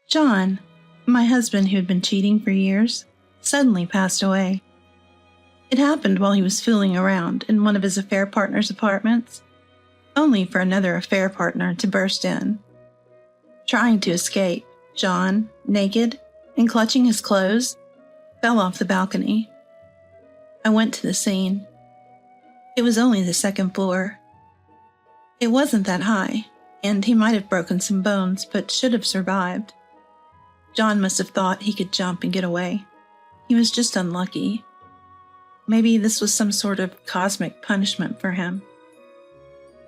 John, my husband who had been cheating for years, suddenly passed away. It happened while he was fooling around in one of his affair partner's apartments, only for another affair partner to burst in. Trying to escape, John, naked and clutching his clothes, fell off the balcony. I went to the scene. It was only the second floor. It wasn't that high, and he might have broken some bones, but should have survived. John must have thought he could jump and get away. He was just unlucky. Maybe this was some sort of cosmic punishment for him.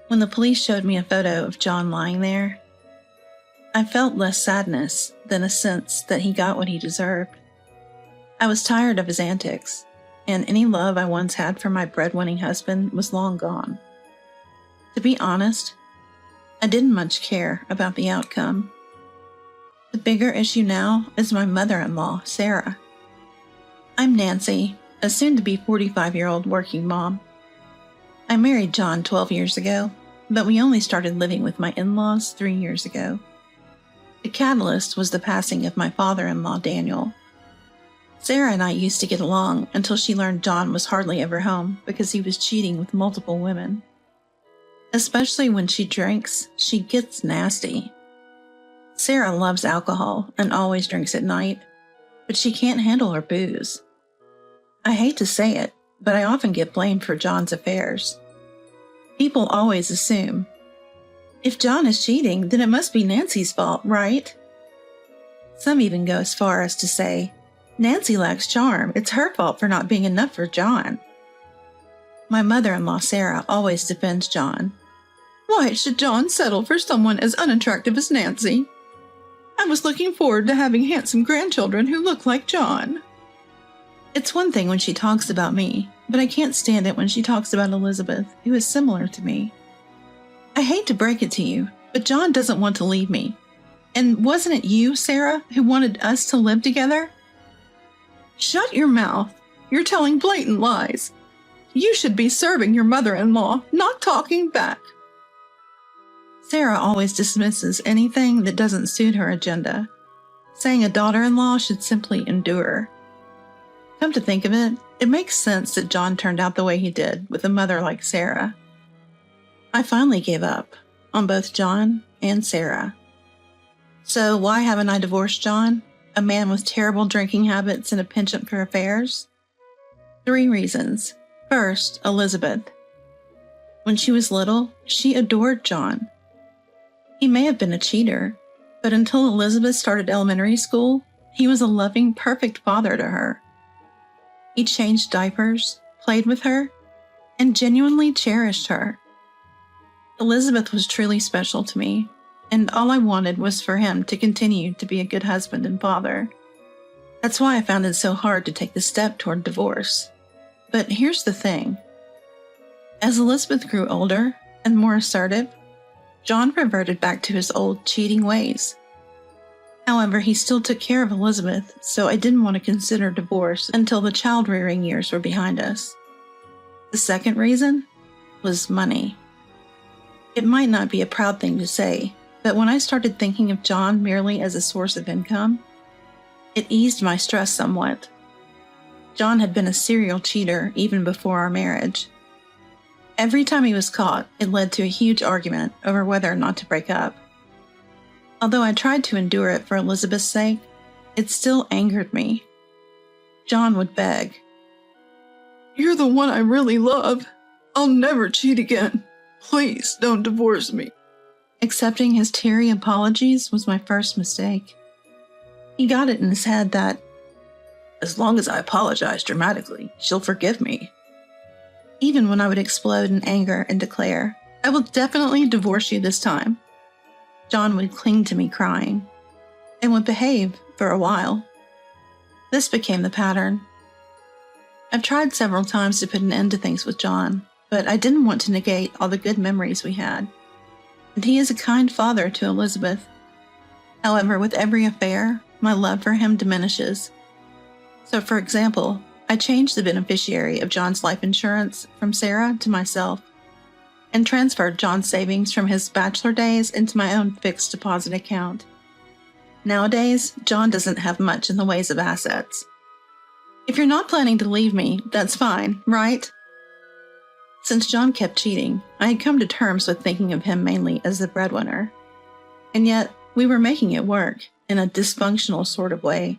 When the police showed me a photo of John lying there, I felt less sadness than a sense that he got what he deserved. I was tired of his antics, and any love I once had for my breadwinning husband was long gone. To be honest, I didn't much care about the outcome. The bigger issue now is my mother-in-law, Sarah. I'm Nancy, a soon-to-be 45-year-old working mom. I married John 12 years ago, but we only started living with my in-laws 3 years ago. The catalyst was the passing of my father-in-law, Daniel. Sarah and I used to get along until she learned John was hardly ever home because he was cheating with multiple women. Especially when she drinks, she gets nasty. Sarah loves alcohol and always drinks at night, but she can't handle her booze. I hate to say it, but I often get blamed for John's affairs. People always assume, if John is cheating, then it must be Nancy's fault, right? Some even go as far as to say, Nancy lacks charm. It's her fault for not being enough for John. My mother-in-law, Sarah, always defends John. Why should John settle for someone as unattractive as Nancy? I was looking forward to having handsome grandchildren who look like John. It's one thing when she talks about me, but I can't stand it when she talks about Elizabeth, who is similar to me. I hate to break it to you, but John doesn't want to leave me. And wasn't it you, Sarah, who wanted us to live together? Shut your mouth. You're telling blatant lies. You should be serving your mother-in-law, not talking back. Sarah always dismisses anything that doesn't suit her agenda, saying a daughter-in-law should simply endure. Come to think of it, it makes sense that John turned out the way he did with a mother like Sarah. I finally gave up on both John and Sarah. So why haven't I divorced John, a man with terrible drinking habits and a penchant for affairs? 3 reasons. First, Elizabeth. When she was little, she adored John. He may have been a cheater, but until Elizabeth started elementary school, he was a loving, perfect father to her. He changed diapers, played with her, and genuinely cherished her. Elizabeth was truly special to me, and all I wanted was for him to continue to be a good husband and father. That's why I found it so hard to take the step toward divorce. But here's the thing. As Elizabeth grew older and more assertive, John reverted back to his old cheating ways. However, he still took care of Elizabeth, so I didn't want to consider divorce until the child-rearing years were behind us. The second reason was money. It might not be a proud thing to say, but when I started thinking of John merely as a source of income, it eased my stress somewhat. John had been a serial cheater even before our marriage. Every time he was caught, it led to a huge argument over whether or not to break up. Although I tried to endure it for Elizabeth's sake, it still angered me. John would beg, "You're the one I really love. I'll never cheat again. Please don't divorce me." Accepting his teary apologies was my first mistake. He got it in his head that, as long as I apologize dramatically, she'll forgive me. Even when I would explode in anger and declare, "I will definitely divorce you this time," John would cling to me crying, and would behave for a while. This became the pattern. I've tried several times to put an end to things with John, but I didn't want to negate all the good memories we had. And he is a kind father to Elizabeth. However, with every affair, my love for him diminishes. So, for example, I changed the beneficiary of John's life insurance from Sarah to myself, and transferred John's savings from his bachelor days into my own fixed deposit account. Nowadays, John doesn't have much in the ways of assets. If you're not planning to leave me, that's fine, right? Since John kept cheating, I had come to terms with thinking of him mainly as the breadwinner. And yet, we were making it work in a dysfunctional sort of way.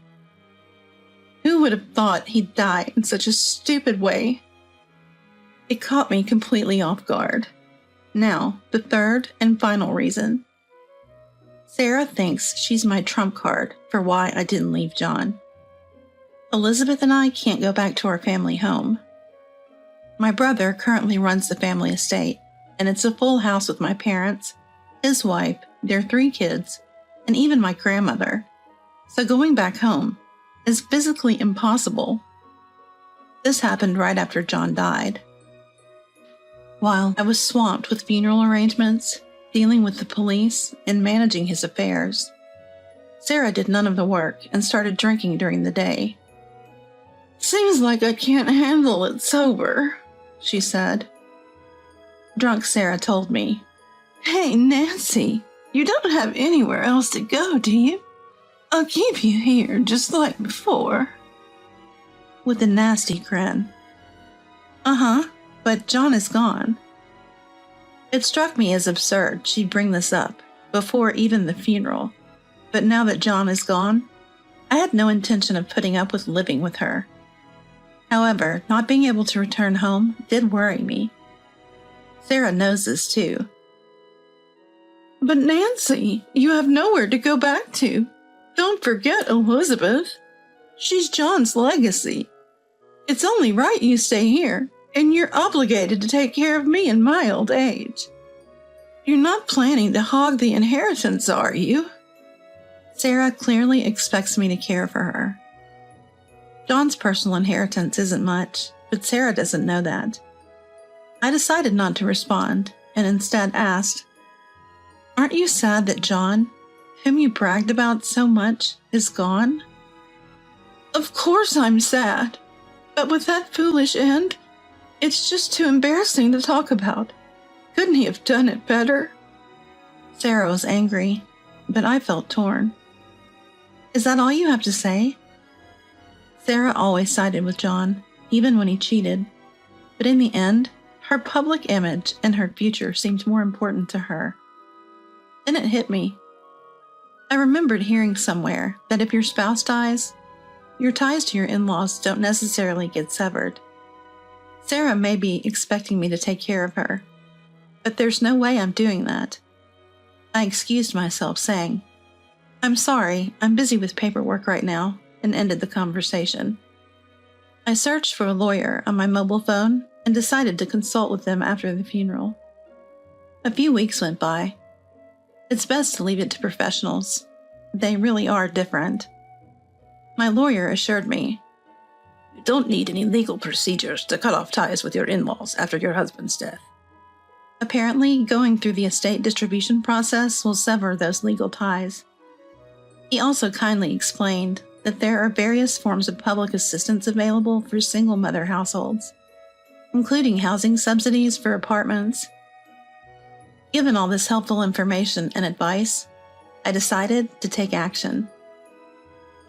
Who would have thought he'd die in such a stupid way? It caught me completely off guard. Now, the third and final reason. Sarah thinks she's my trump card for why I didn't leave John. Elizabeth and I can't go back to our family home. My brother currently runs the family estate, and it's a full house with my parents, his wife, their 3 kids, and even my grandmother. So going back home is physically impossible. This happened right after John died. While I was swamped with funeral arrangements, dealing with the police, and managing his affairs, Sarah did none of the work and started drinking during the day. "Seems like I can't handle it sober," she said. Drunk Sarah told me, "Hey, Nancy, you don't have anywhere else to go, do you? I'll keep you here just like before." With a nasty grin. "Uh-huh, but John is gone." It struck me as absurd she'd bring this up before even the funeral, but now that John is gone, I had no intention of putting up with living with her. However, not being able to return home did worry me. Sarah knows this too. "But Nancy, you have nowhere to go back to. Don't forget Elizabeth. She's John's legacy. It's only right you stay here, and you're obligated to take care of me in my old age. You're not planning to hog the inheritance, are you?" Sarah clearly expects me to care for her. John's personal inheritance isn't much, but Sarah doesn't know that. I decided not to respond, and instead asked, "Aren't you sad that John, whom you bragged about so much, is gone?" "Of course I'm sad, but with that foolish end, it's just too embarrassing to talk about. Couldn't he have done it better?" Sarah was angry, but I felt torn. "Is that all you have to say?" Sarah always sided with John, even when he cheated, but in the end, her public image and her future seemed more important to her. Then it hit me. I remembered hearing somewhere that if your spouse dies, your ties to your in-laws don't necessarily get severed. Sarah may be expecting me to take care of her, but there's no way I'm doing that. I excused myself, saying, "I'm sorry, I'm busy with paperwork right now," and ended the conversation. I searched for a lawyer on my mobile phone and decided to consult with them after the funeral. A few weeks went by. It's best to leave it to professionals. They really are different. My lawyer assured me, "You don't need any legal procedures to cut off ties with your in-laws after your husband's death." Apparently, going through the estate distribution process will sever those legal ties. He also kindly explained that there are various forms of public assistance available for single-mother households, including housing subsidies for apartments. Given all this helpful information and advice, I decided to take action.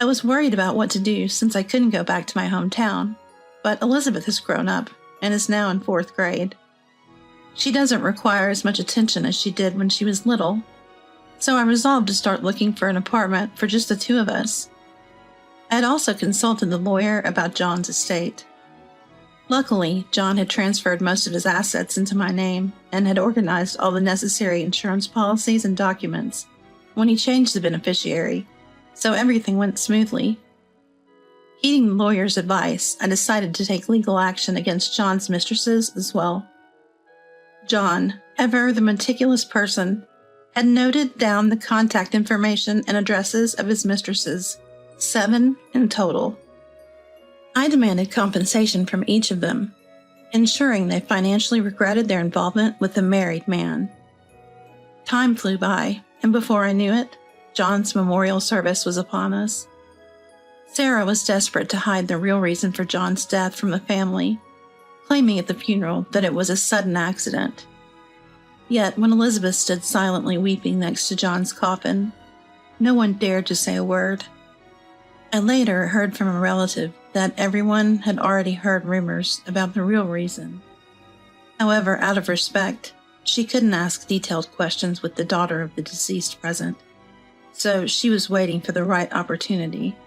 I was worried about what to do since I couldn't go back to my hometown, but Elizabeth has grown up and is now in 4th grade. She doesn't require as much attention as she did when she was little, so I resolved to start looking for an apartment for just the 2 of us. I had also consulted the lawyer about John's estate. Luckily, John had transferred most of his assets into my name and had organized all the necessary insurance policies and documents when he changed the beneficiary, so everything went smoothly. Heeding the lawyer's advice, I decided to take legal action against John's mistresses as well. John, ever the meticulous person, had noted down the contact information and addresses of his mistresses, 7 in total. I demanded compensation from each of them, ensuring they financially regretted their involvement with the married man. Time flew by, and before I knew it, John's memorial service was upon us. Sarah was desperate to hide the real reason for John's death from the family, claiming at the funeral that it was a sudden accident. Yet, when Elizabeth stood silently weeping next to John's coffin, No one dared to say a word. I later heard from a relative that everyone had already heard rumors about the real reason. However, out of respect, she couldn't ask detailed questions with the daughter of the deceased present, so she was waiting for the right opportunity.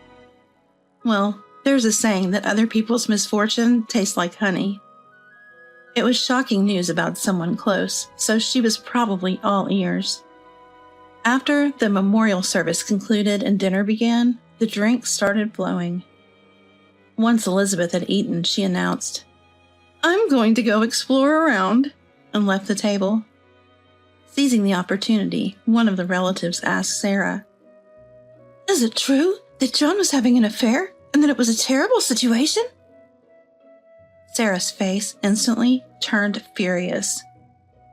Well, there's a saying that other people's misfortune tastes like honey. It was shocking news about someone close, so she was probably all ears. After the memorial service concluded and dinner began, the drinks started flowing. Once Elizabeth had eaten, she announced, "I'm going to go explore around," and left the table. Seizing the opportunity, one of the relatives asked Sarah, "Is it true that John was having an affair and that it was a terrible situation?" Sarah's face instantly turned furious.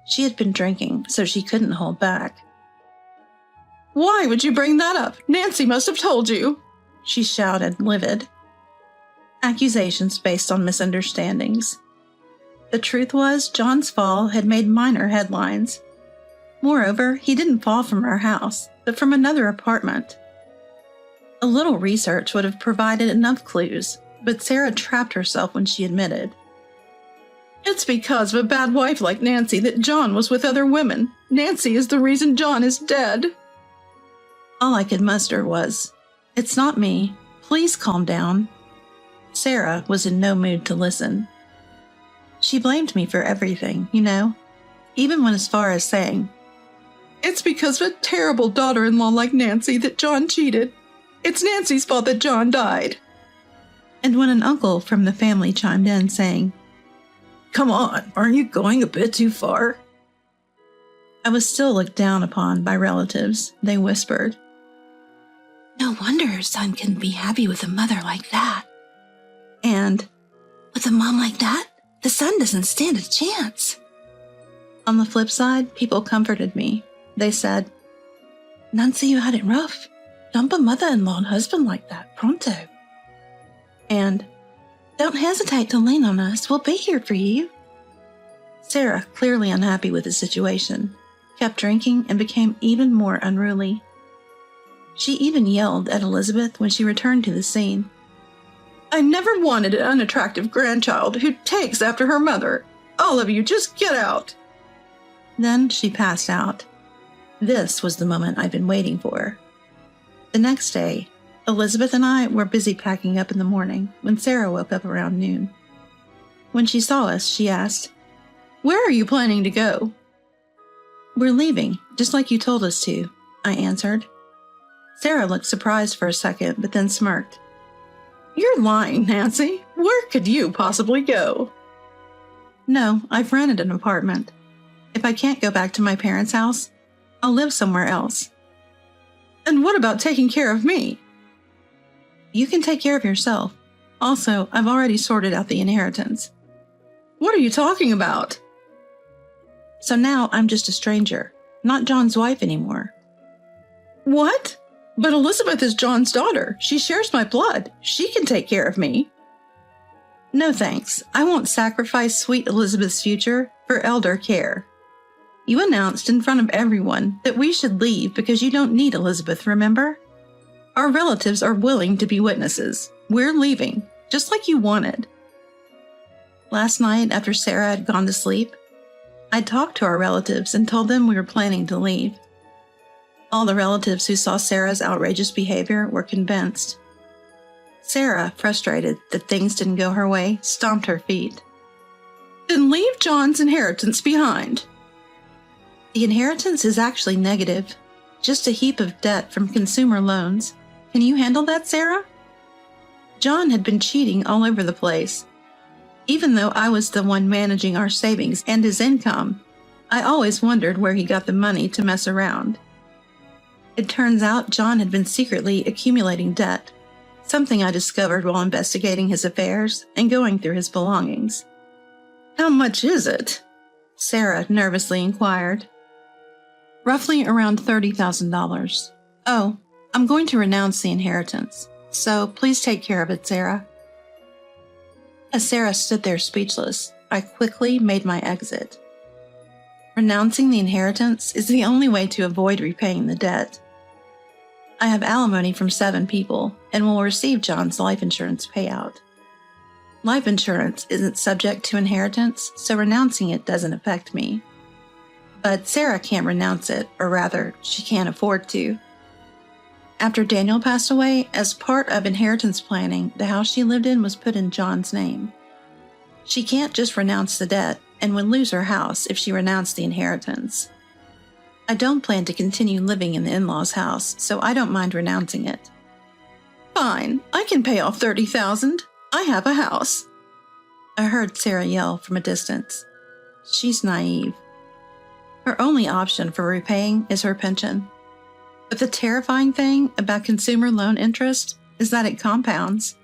She had been drinking, so she couldn't hold back. "Why would you bring that up? Nancy must have told you," she shouted, livid. Accusations based on misunderstandings. The truth was, John's fall had made minor headlines. Moreover, he didn't fall from our house, but from another apartment. A little research would have provided enough clues, but Sarah trapped herself when she admitted, "It's because of a bad wife like Nancy that John was with other women. Nancy is the reason John is dead." All I could muster was, "It's not me. Please calm down." Sarah was in no mood to listen. She blamed me for everything, even went as far as saying, "It's because of a terrible daughter-in-law like Nancy that John cheated. It's Nancy's fault that John died." And when an uncle from the family chimed in saying, "Come on, aren't you going a bit too far?" I was still looked down upon by relatives. They whispered, "No wonder her son can be happy with a mother like that." And, "With a mom like that, the son doesn't stand a chance." On the flip side, people comforted me. They said, "Nancy, you had it rough. Dump a mother-in-law and husband like that, pronto." And, "Don't hesitate to lean on us. We'll be here for you." Sarah, clearly unhappy with the situation, kept drinking and became even more unruly. She even yelled at Elizabeth when she returned to the scene. "I never wanted an unattractive grandchild who takes after her mother. All of you, just get out." Then she passed out. This was the moment I'd been waiting for. The next day, Elizabeth and I were busy packing up in the morning when Sarah woke up around noon. When she saw us, she asked, "Where are you planning to go?" "We're leaving, just like you told us to," I answered. Sarah looked surprised for a second, but then smirked. "You're lying, Nancy. Where could you possibly go?" "No, I've rented an apartment. If I can't go back to my parents' house, I'll live somewhere else." "And what about taking care of me?" "You can take care of yourself. Also, I've already sorted out the inheritance." "What are you talking about?" "So now I'm just a stranger, not John's wife anymore." "What? But Elizabeth is John's daughter. She shares my blood. She can take care of me." "No thanks. I won't sacrifice sweet Elizabeth's future for elder care. You announced in front of everyone that we should leave because you don't need Elizabeth, remember? Our relatives are willing to be witnesses. We're leaving, just like you wanted." Last night, after Sarah had gone to sleep, I talked to our relatives and told them we were planning to leave. All the relatives who saw Sarah's outrageous behavior were convinced. Sarah, frustrated that things didn't go her way, stomped her feet. "Then leave John's inheritance behind." "The inheritance is actually negative, just a heap of debt from consumer loans. Can you handle that, Sarah?" John had been cheating all over the place. Even though I was the one managing our savings and his income, I always wondered where he got the money to mess around. It turns out John had been secretly accumulating debt, something I discovered while investigating his affairs and going through his belongings. "How much is it?" Sarah nervously inquired. "Roughly around $30,000. Oh, I'm going to renounce the inheritance, so please take care of it, Sarah." As Sarah stood there speechless, I quickly made my exit. Renouncing the inheritance is the only way to avoid repaying the debt. I have alimony from 7 people and will receive John's life insurance payout. Life insurance isn't subject to inheritance, so renouncing it doesn't affect me. But Sarah can't renounce it, or rather, she can't afford to. After Daniel passed away, as part of inheritance planning, the house she lived in was put in John's name. She can't just renounce the debt and would lose her house if she renounced the inheritance. I don't plan to continue living in the in-laws' house, so I don't mind renouncing it. Fine, I can pay off $30,000. I have a house. I heard Sarah yell from a distance. She's naive. Her only option for repaying is her pension. But the terrifying thing about consumer loan interest is that it compounds.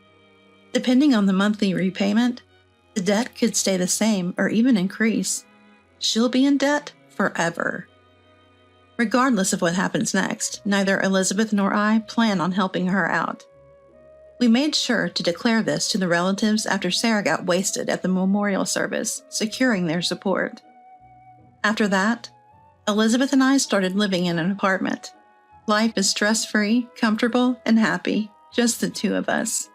Depending on the monthly repayment, the debt could stay the same or even increase. She'll be in debt forever. Regardless of what happens next, neither Elizabeth nor I plan on helping her out. We made sure to declare this to the relatives after Sarah got wasted at the memorial service, securing their support. After that, Elizabeth and I started living in an apartment. Life is stress-free, comfortable, and happy, just the 2 of us.